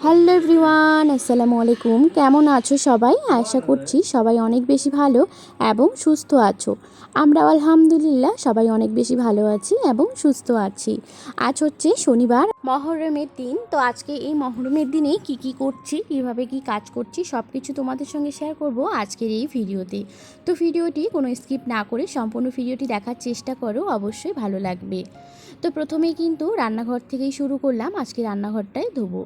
Hello everyone, আসসালামু আলাইকুম। কেমন আছো সবাই? আশা করছি সবাই অনেক বেশি ভালো এবং সুস্থ আছো। আমরাও আলহামদুলিল্লাহ সবাই অনেক বেশি ভালো আছি এবং সুস্থ আছি। আজ হচ্ছে শনিবার, মহরমের দিন। তো আজকে এই মহরমের দিনে কি করছি, কীভাবে কি কাজ করছি সব কিছু তোমাদের সঙ্গে শেয়ার করব আজকের এই ভিডিওতে। তো ভিডিওটি কোনো স্কিপ না করে সম্পূর্ণ ভিডিওটি দেখার চেষ্টা করো, অবশ্যই ভালো লাগবে। তো প্রথমেই কিন্তু রান্নাঘর থেকেই শুরু করলাম। আজকে রান্নাঘরটাই ধোবো।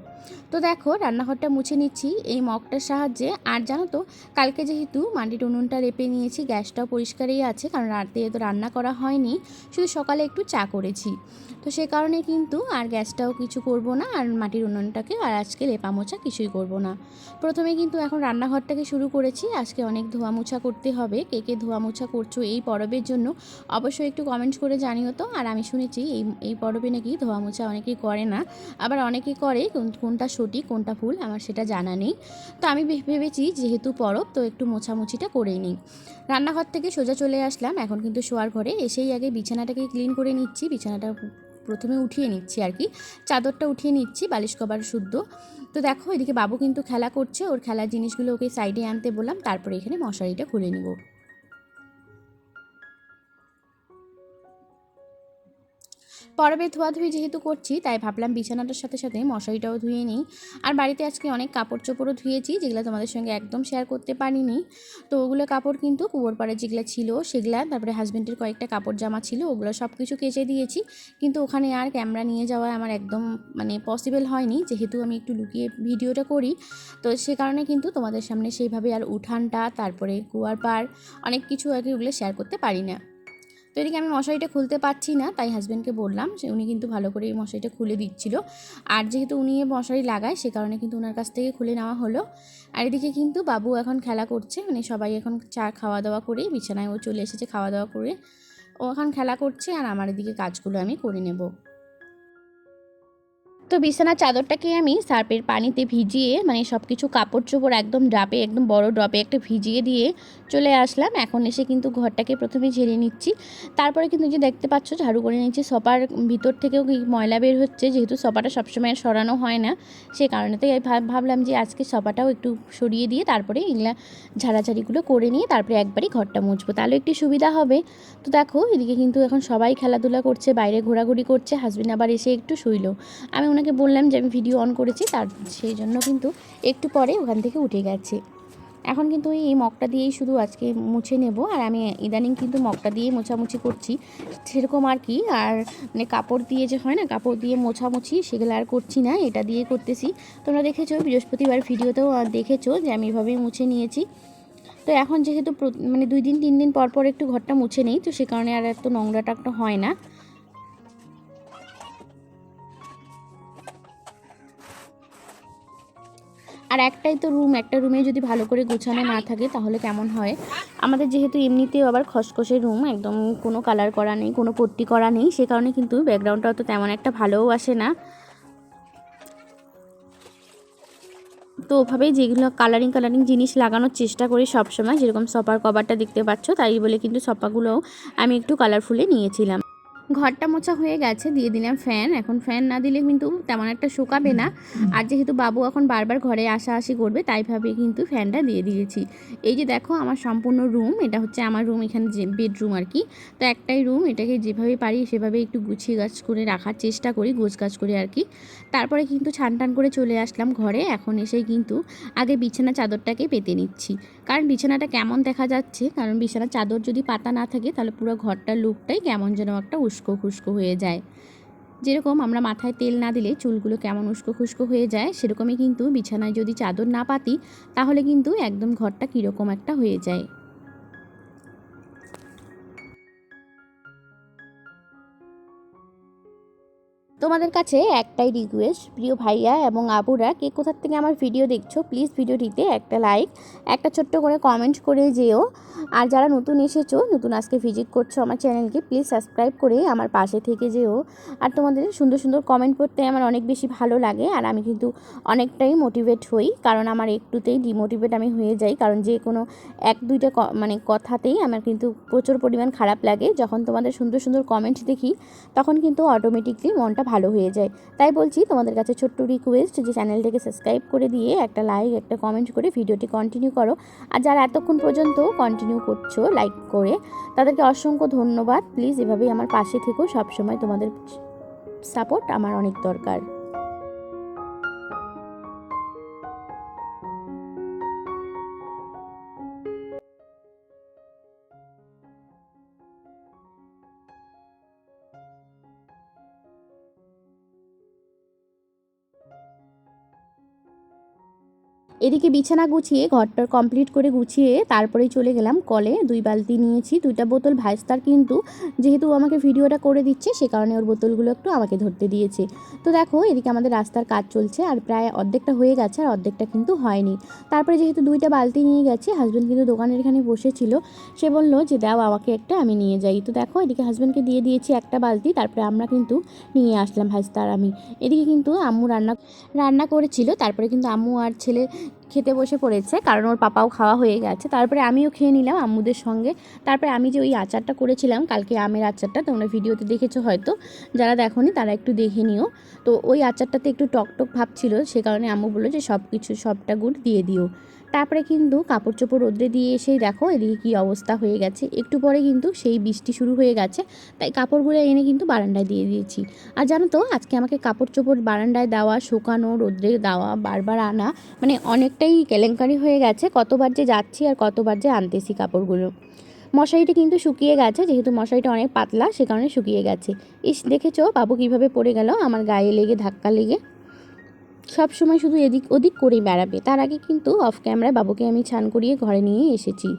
তো দেখো রান্নাঘরটা মুছে নিচ্ছি এই মগটার সাহায্যে। আর জানো তো, কালকে যেহেতু মাটির উনুনটা লেপে নিয়েছি, গ্যাসটাও পরিষ্কারই আছে, কারণ রাতে তো রান্না করা হয়নি, শুধু সকালে একটু চা করেছি। তো সে কারণে কিন্তু আর গ্যাসটাও কিছু করব না, আর মাটির উনুনটাকে আর আজকে লেপা মোছা কিছুই করব না। প্রথমে কিন্তু এখন রান্নাঘরটাকে শুরু করেছি। আজকে অনেক ধোয়া মোছা করতে হবে। কে কে ধোয়া মোছা করছো এই পরবের জন্য অবশ্যই একটু কমেন্ট করে জানিও তো। আর আমি শুনেছি এই পরবে নাকি ধোয়া মোছা অনেকেই করে না, আবার অনেকেই করে। কোনটা সঠিক কোনটা ভুল আমার সেটা জানা নেই। তো আমি ভেবেছি যেহেতু পরব, তো একটু মোছামুছিটা করেই নিই। রান্নাঘর থেকে সোজা চলে আসলাম এখন কিন্তু শোয়ার ঘরে। এসেই আগে বিছানাটাকে ক্লিন করে নিচ্ছি। বিছানাটা প্রথমে উঠিয়ে নিচ্ছি আর কি, চাদরটা উঠিয়ে নিচ্ছি, বালিশ কভার শুদ্ধ। তো দেখো এদিকে বাবু কিন্তু খেলা করছে, ওর খেলার জিনিসগুলো ওকে সাইডে আনতে বললাম, তারপরে এখানে মশারিটা খুলে নিব। পরবে ধোয়াধুয়ি যেহেতু করছি, তাই ভাবলাম বিছানাটার সাথে সাথে মশারিটাও ধুয়ে নিই। আর বাড়িতে আজকে অনেক কাপড় চোপড়ও ধুয়েছি, যেগুলো তোমাদের সঙ্গে একদম শেয়ার করতে পারিনি। তো ওগুলো কাপড় কিন্তু কুয়োর পাড়ে যেগুলো ছিল সেগুলা, তারপরে হাজব্যান্ডের কয়েকটা কাপড় জামা ছিল, ওগুলো সব কিছু কেচে দিয়েছি। কিন্তু ওখানে আর ক্যামেরা নিয়ে যাওয়া আমার একদম পসিবল হয়নি, যেহেতু আমি একটু লুকিয়ে ভিডিওটা করি। তো সে কারণে কিন্তু তোমাদের সামনে সেইভাবে আর উঠানটা, তারপরে কুয়ার পাড়, অনেক কিছু আর কি ওগুলো শেয়ার করতে পারি না। তো এদিকে আমি মশারিটা খুলতে পারছি না, তাই হাজব্যান্ডকে বললাম, উনি কিন্তু ভালো করে এই মশারিটা খুলে দিচ্ছিল। আর যেহেতু উনি মশারি লাগায়, সে কারণে কিন্তু ওনার কাছ থেকে খুলে নেওয়া হলো। আর এদিকে কিন্তু বাবু এখন খেলা করছে, সবাই এখন চা খাওয়া দাওয়া করে বিছানায় ও চলে এসেছে খাওয়া দাওয়া করে। ও এখন খেলা করছে, আর আমার এদিকে কাজগুলো আমি করে নেব। তো বিছানার চাদরটাকে আমি সার্ফের পানিতে ভিজিয়ে সব কিছু কাপড় চোপড় একদম ড্রাপে, একদম বড় ড্রপে একটা ভিজিয়ে দিয়ে চলে আসলাম। এখন এসে কিন্তু ঘরটাকে প্রথমে ঝেড়ে নিচ্ছি, তারপরে কিন্তু যে দেখতে পাচ্ছ ঝাড়ু করে নিচ্ছি। সোফার ভিতর থেকেও ময়লা বের হচ্ছে, যেহেতু সোফাটা সবসময় সরানো হয় না, সে কারণে তাই ভাবলাম যে আজকে সোফাটাও একটু সরিয়ে দিয়ে তারপরে এগুলা ঝাড়াঝাড়িগুলো করে নিয়ে তারপরে একবারই ঘরটা মুছবো, তাহলে একটু সুবিধা হবে। তো দেখো এদিকে কিন্তু এখন সবাই খেলাধুলা করছে, বাইরে ঘোরাঘুরি করছে। হাজবেন্ড আবার এসে একটু শুইলো। আমি ওনাকে বললাম যে আমি ভিডিও অন করেছি, তার সেই জন্য কিন্তু একটু পরে ওখান থেকে উঠে গেছে। এখন কিন্তু এই মগটা দিয়েই শুধু আজকে মুছে নেব। আর আমি ইদানিং কিন্তু মগটা দিয়ে মোছামুছি করছি, সেরকম আর কি। আর কাপড় দিয়ে যে হয় না, কাপড় দিয়ে মোছামুছি, সেগুলো আর করছি না, এটা দিয়ে করতেছি। তোমরা দেখেছো বৃহস্পতিবার ভিডিওতেও দেখেছো যে আমি এভাবেই মুছে নিয়েছি। তো এখন যেহেতু 2 দিন 3 দিন পর পর একটু ঘরটা মুছে নেই, তো সে কারণে আর এত নোংরাটা একটা হয় না। আর একটাই তো রুম, একটা রুমে যদি ভালো করে গোছানো না থাকে তাহলে কেমন হয়। আমাদের যেহেতু এমনিতেও আবার খসখসে রুম, একদম কোনো কালার করা নেই, কোনো পট্টি করা নেই, সে কারণে কিন্তু ব্যাকগ্রাউন্ডটাও তো তেমন একটা ভালোও আসে না। তো ওভাবেই যেগুলো কালারিং জিনিস লাগানোর চেষ্টা করি সবসময়, যেরকম সোফার কভারটা দেখতে পাচ্ছ, তাই বলে কিন্তু সোফাগুলোও আমি একটু কালারফুলে নিয়েছিলাম। ঘরটা মোছা হয়ে গেছে, দিয়ে দিলাম ফ্যান। এখন ফ্যান না দিলে কিন্তু তেমন একটা শুকাবে না। আর যেহেতু বাবু এখন বারবার ঘরে আসি করবে, তাই ভাবে কিন্তু ফ্যানটা দিয়ে দিয়েছি। এই যে দেখো আমার সম্পূর্ণ রুম, এটা হচ্ছে আমার রুম, এখানে যে বেডরুম আর কি। তো একটাই রুম, এটাকে যেভাবে পারি সেভাবে একটু গুছিয়ে গাছ করে রাখার চেষ্টা করি, গোছগাছ করে আর কি। তারপরে কিন্তু ছান করে চলে আসলাম ঘরে। এখন এসেই কিন্তু আগে বিছানা চাদরটাকে পেতে নিচ্ছি, কারণ বিছানাটা কেমন দেখা যাচ্ছে। কারণ বিছানার চাদর যদি পাতা না থাকে, তাহলে পুরো ঘরটার লুকটাই কেমন যেন একটা উস্কো খুস্কো হয়ে যায়। যেরকম আমরা মাথায় তেল না দিলে চুলগুলো কেমন উস্কো খুস্কো হয়ে যায়, সেরকমই কিন্তু বিছানায় যদি চাদর না পাতি, তাহলে কিন্তু একদম ঘরটা কীরকম একটা হয়ে যায়। তোমাদের কাছে একটাই রিকোয়েস্ট, প্রিয় ভাইয়া এবং আপুরা, কে কোথার থেকে আমার ভিডিও দেখছো, প্লিজ ভিডিওটিতে একটা লাইক, একটা ছোট্ট করে কমেন্ট করে যেও। আর যারা নতুন এসেছো, নতুন আজকে ভিজিট করছো আমার চ্যানেলকে, প্লিজ সাবস্ক্রাইব করে আমার পাশে থেকে যেও। আর তোমাদের সুন্দর সুন্দর কমেন্ট পড়তে আমার অনেক বেশি ভালো লাগে, আর আমি কিন্তু অনেকটাই মোটিভেট হই, কারণ আমার একটুতেই ডিমোটিভেট আমি হয়ে যাই। কারণ যে কোনো এক দুইটা কথাতেই আমার কিন্তু প্রচুর পরিমাণ খারাপ লাগে। যখন তোমাদের সুন্দর সুন্দর কমেন্ট দেখি, তখন কিন্তু অটোমেটিকলি মনটা ভালো ভালো হয়ে যায়। তাই বলছি তোমাদের কাছে ছোট্ট রিকোয়েস্ট যে চ্যানেলটাকে সাবস্ক্রাইব করে দিয়ে একটা লাইক একটা কমেন্ট করে ভিডিওটি কন্টিনিউ করো। আর যারা এতক্ষণ পর্যন্ত কন্টিনিউ করছো লাইক করে, তাদেরকে অসংখ্য ধন্যবাদ। প্লিজ এভাবেই আমার পাশে থেকো, সবসময় তোমাদের সাপোর্ট আমার অনেক দরকার। এদিকে বিছানা গুছিয়ে ঘরটা কমপ্লিট করে গুছিয়ে তারপরেই চলে গেলাম কলে। 2 বালতি নিয়েছি, 2টা বোতল ভাইস্তার, কিন্তু যেহেতু আমাকে ভিডিওটা করে দিচ্ছে সে কারণে ওর বোতলগুলো একটু আমাকে ধরতে দিয়েছে। তো দেখো এদিকে আমাদের রাস্তার কাজ চলছে, আর প্রায় অর্ধেকটা হয়ে গেছে আর অর্ধেকটা কিন্তু হয়নি। তারপরে যেহেতু 2টা বালতি নিয়ে গেছি, হাজব্যান্ড কিন্তু দোকানের এখানে বসেছিল, সে বললো যে দাও আমাকে একটা, আমি নিয়ে যাই। তো দেখো এদিকে হাজব্যান্ডকে দিয়ে দিয়েছি একটা বালতি, তারপরে আমরা কিন্তু নিয়ে আসলাম ভাইস্তার আমি। এদিকে কিন্তু আম্মু রান্না করেছিল, তারপরে কিন্তু আম্মু আর ছেলে খেতে বসে পড়েছে, কারণ ওর পাপাও খাওয়া হয়ে গেছে। তারপরে আমিও খেয়ে নিলাম আম্মুদের সঙ্গে। তারপরে আমি যে ওই আচারটা করেছিলাম কালকে, আমের আচারটা, তোমরা ভিডিওতে দেখেছো হয়তো, যারা দেখোনি তারা একটু দেখে নিও। তো ওই আচারটাতে একটু টকটক ভাব ছিল, সে কারণে আম্মু বললো যে সবটা গুড় দিয়ে দিও। তারপরে কিন্তু কাপড় চোপড় রোদ্রে দিয়ে এসেই দেখো এদিকে কী অবস্থা হয়ে গেছে। একটু পরে কিন্তু সেই বৃষ্টি শুরু হয়ে গেছে, তাই কাপড়গুলো এনে কিন্তু বারান্দায় দিয়ে দিয়েছি। আর জানো তো আজকে আমাকে কাপড় চোপড় বারান্দায় দেওয়া, শুকানো, রোদ্রে দেওয়া, বারবার আনা, মানে অনেকটাই কেলেঙ্কারি হয়ে গেছে। কতবার যে যাচ্ছি আর কতবার যে আনতেছি কাপড়গুলো। মশারিটা কিন্তু শুকিয়ে গেছে, যেহেতু মশারিটা অনেক পাতলা সে কারণে শুকিয়ে গেছে। দেখেছো বাবু কীভাবে পড়ে গেল আমার গায়ে লেগে, ধাক্কা লেগে। সব সময় শুধু এদিক ওদিক করেই বেড়াবে। তার আগে কিন্তু অফ ক্যামেরায় বাবুকে আমি স্নান করিয়ে ঘরে নিয়ে এসেছি।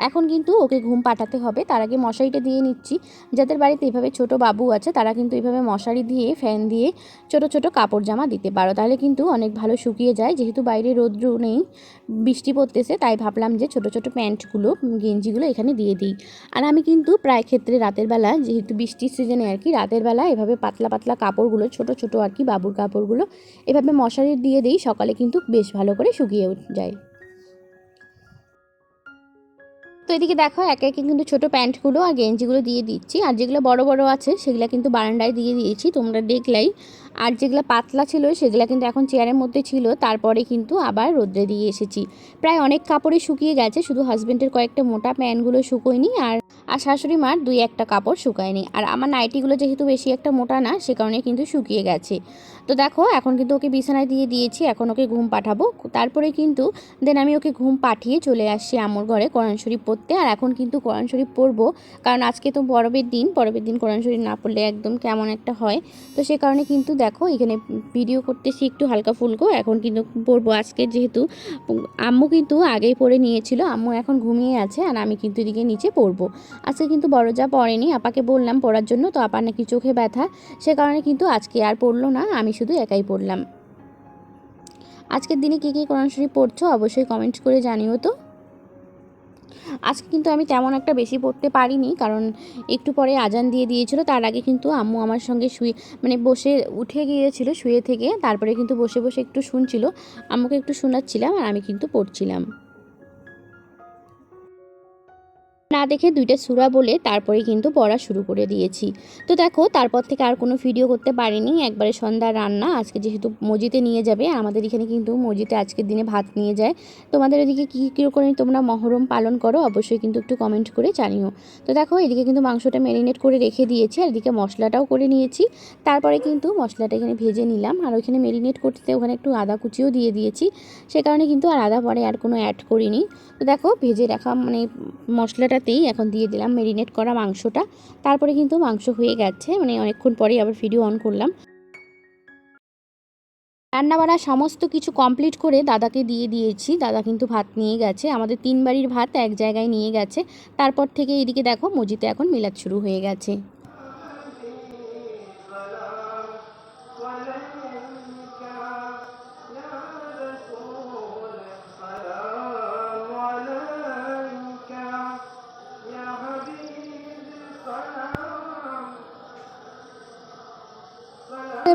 এখন কিন্তু ওকে ঘুম পাঠাতে হবে, তার আগে মশারিটা দিয়ে নিচ্ছি। যাদের বাড়িতে এভাবে ছোট বাবু আছে তারা কিন্তু এইভাবে মশারি দিয়ে, ফ্যান দিয়ে ছোট ছোট কাপড় জামা দিতে পারো, তাহলে কিন্তু অনেক ভালো শুকিয়ে যায়। যেহেতু বাইরে রৌদ্র নেই, বৃষ্টি পড়তেছে, তাই ভাবলাম যে ছোট ছোট প্যান্টগুলো, গেঞ্জিগুলো এখানে দিয়ে দিই। আর আমি কিন্তু প্রায় ক্ষেত্রে রাতের বেলা, যেহেতু বৃষ্টির সিজনে আর কি, রাতের বেলা এভাবে পাতলা পাতলা কাপড়গুলো, ছোট ছোট আর কি বাবুর কাপড়গুলো এভাবে মশারি দিয়ে দিই, সকালে কিন্তু বেশ ভালো করে শুকিয়ে যায়। তো এদিকে দেখো একে একে কিন্তু ছোটো প্যান্টগুলো আর গেঞ্জিগুলো দিয়ে দিচ্ছি, আর যেগুলো বড় বড় আছে সেগুলো কিন্তু বারান্দায় দিয়ে দিয়েছি, তোমরা দেখলাই। আর যেগুলো পাতলা ছিল সেগুলো কিন্তু এখন চেয়ারের মধ্যে ছিল, তারপরে কিন্তু আবার রোদ্রে দিয়ে এসেছি। প্রায় অনেক কাপড়ই শুকিয়ে গেছে, শুধু হাজব্যান্ডের কয়েকটা মোটা প্যান্টগুলো শুকোয়নি, আর শাশুড়ি মার 2-1টা কাপড় শুকায়নি। আর আমার নাইটিগুলো যেহেতু বেশি একটা মোটা না, সে কারণে কিন্তু শুকিয়ে গেছে। তো দেখো এখন কিন্তু ওকে বিছানায় দিয়ে দিয়েছি, এখন ওকে ঘুম পাঠাবো। তারপরে কিন্তু আমি ওকে ঘুম পাঠিয়ে চলে আসছি আম্মুর ঘরে কোরআন শরীফ পড়তে। আর এখন কিন্তু কোরআন শরীফ পড়বো, কারণ আজকে তো পরবের দিন কোরআন শরীফ না পড়লে একদম কেমন একটা হয়। তো সে কারণে কিন্তু দেখো এখানে ভিডিও করতেছি একটু হালকা ফুলকো। এখন কিন্তু পড়বো আজকে, যেহেতু আম্মু কিন্তু আগেই পড়ে নিয়েছিল, আম্মু এখন ঘুমিয়ে আছে, আর আমি কিন্তু এদিকে নিচে পড়বো। আজকে কিন্তু বড় যা পড়েনি, আপাকে বললাম পড়ার জন্য, তো আপার নাকি চোখে ব্যথা, সে কারণে কিন্তু আজকে আর পড়লো না, আমি শুধু একাই পড়লাম। আজকের দিনে কী কী কোরআন শরীফ পড়ছো অবশ্যই কমেন্ট করে জানিও তো। আজকে কিন্তু আমি তেমন একটা বেশি পড়তে পারিনি, কারণ একটু পরে আজান দিয়ে দিয়েছিল, তার আগে কিন্তু আম্মু আমার সঙ্গে বসে উঠে গিয়েছিল শুয়ে থেকে, তারপরে কিন্তু বসে বসে একটু শুনছিল, আম্মুকে একটু শোনাচ্ছিলাম আর আমি কিন্তু পড়ছিলাম। না দেখে 2টা সূরা বলে তারপরে কিন্তু পড়া শুরু করে দিয়েছি। তো দেখো তারপর থেকে আর কোনো ভিডিও করতে পারিনি, একবারে সন্ধ্যার রান্না। আজকে যেহেতু মসজিদে নিয়ে যাবে, আমাদের এখানে কিন্তু মসজিদে আজকের দিনে ভাত নিয়ে যায়। তোমাদের এদিকে কী কীরকম তোমরা মহরম পালন করো অবশ্যই কিন্তু একটু কমেন্ট করে জানিও। তো দেখো এদিকে কিন্তু মাংসটা ম্যারিনেট করে রেখে দিয়েছি, আর এদিকে মশলাটাও করে নিয়েছি। তারপরে কিন্তু মশলাটা এখানে ভেজে নিলাম, আর ওইখানে ম্যারিনেট করতে ওখানে একটু আদা কুচিও দিয়ে দিয়েছি, সে কারণে কিন্তু আর আদা পরে আর কোনো অ্যাড করিনি। তো দেখো ভেজে রাখা মশলাটাতেই এখন দিয়ে দিলাম ম্যারিনেট করা মাংসটা। তারপরে কিন্তু মাংস হয়ে গেছে, অনেকক্ষণ পরেই আবার ভিডিও অন করলাম। রান্নাবাড়া সমস্ত কিছু কমপ্লিট করে দাদাকে দিয়ে দিয়েছি, দাদা কিন্তু ভাত নিয়ে গেছে, আমাদের 3 বাড়ির ভাত এক জায়গায় নিয়ে গেছে। তারপর থেকে এদিকে দেখো মসজিদে এখন মিলাদ শুরু হয়ে গেছে।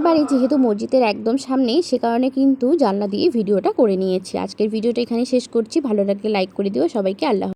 বাড়ি যেহেতু মসজিদের একদম সামনেই, সে কারণে কিন্তু জানলা দিয়ে ভিডিওটা করে নিয়েছি। আজকের ভিডিওটা এখানে শেষ করছি, ভালো লাগলে লাইক করে দিও সবাইকে। আল্লাহ।